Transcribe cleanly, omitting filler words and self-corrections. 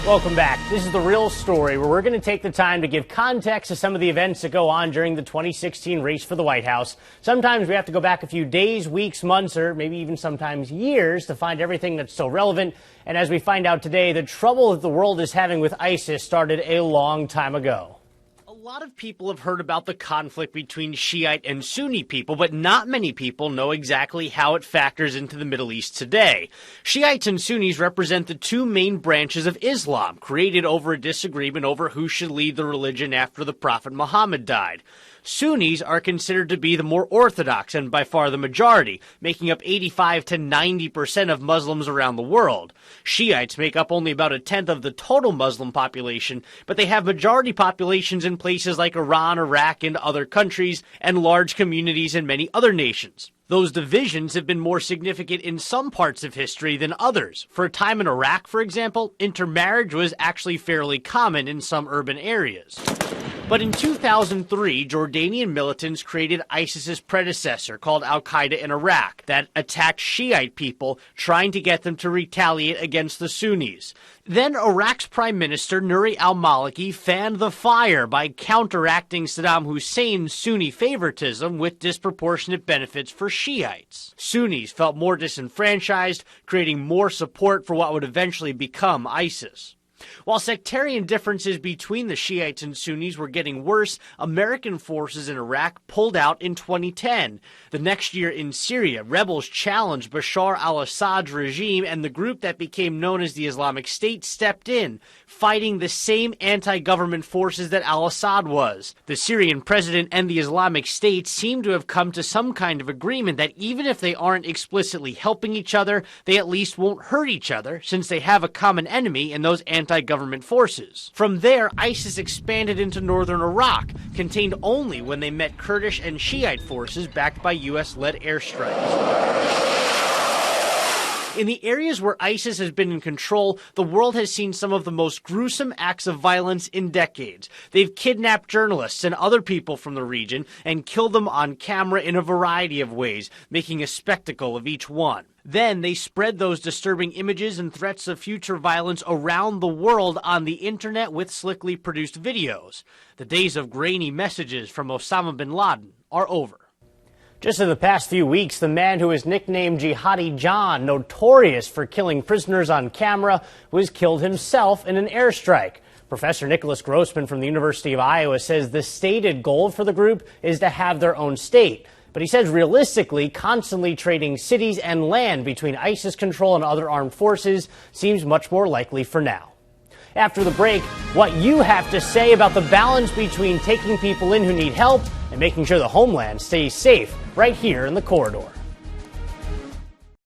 Welcome back. This is The Real Story, where we're going to take the time to give context to some of the events that go on during the 2016 race for the White House. Sometimes we have to go back a few days, weeks, months, or maybe even sometimes years to find everything that's so relevant. And as we find out today, the trouble that the world is having with ISIS started a long time ago. A lot of people have heard about the conflict between Shiite and Sunni people, but not many people know exactly how it factors into the Middle East today. Shiites and Sunnis represent the two main branches of Islam, created over a disagreement over who should lead the religion after the Prophet Muhammad died. Sunnis are considered to be the more orthodox and by far the majority, making up 85 to 90% of Muslims around the world. Shiites make up only about a tenth of the total Muslim population, but they have majority populations in places like Iran, Iraq, and other countries, and large communities in many other nations. Those divisions have been more significant in some parts of history than others. For a time in Iraq, for example, intermarriage was actually fairly common in some urban areas. But in 2003, Jordanian militants created ISIS's predecessor, called Al-Qaeda in Iraq, that attacked Shiite people, trying to get them to retaliate against the Sunnis. Then Iraq's Prime Minister, Nouri al-Maliki, fanned the fire by counteracting Saddam Hussein's Sunni favoritism with disproportionate benefits for Shiites. Sunnis felt more disenfranchised, creating more support for what would eventually become ISIS. While sectarian differences between the Shiites and Sunnis were getting worse, American forces in Iraq pulled out in 2010. The next year in Syria, rebels challenged Bashar al-Assad's regime, and the group that became known as the Islamic State stepped in, fighting the same anti-government forces that al-Assad was. The Syrian president and the Islamic State seem to have come to some kind of agreement that even if they aren't explicitly helping each other, they at least won't hurt each other, since they have a common enemy in those anti-government forces. From there, ISIS expanded into northern Iraq, contained only when they met Kurdish and Shiite forces backed by U.S.-led airstrikes. In the areas where ISIS has been in control, the world has seen some of the most gruesome acts of violence in decades. They've kidnapped journalists and other people from the region and killed them on camera in a variety of ways, making a spectacle of each one. Then they spread those disturbing images and threats of future violence around the world on the internet with slickly produced videos. The days of grainy messages from Osama bin Laden are over. Just in the past few weeks, the man who is nicknamed Jihadi John, notorious for killing prisoners on camera, was killed himself in an airstrike. Professor Nicholas Grossman from the University of Iowa says the stated goal for the group is to have their own state. But he says realistically, constantly trading cities and land between ISIS control and other armed forces seems much more likely for now. After the break, what you have to say about the balance between taking people in who need help and making sure the homeland stays safe right here in the corridor.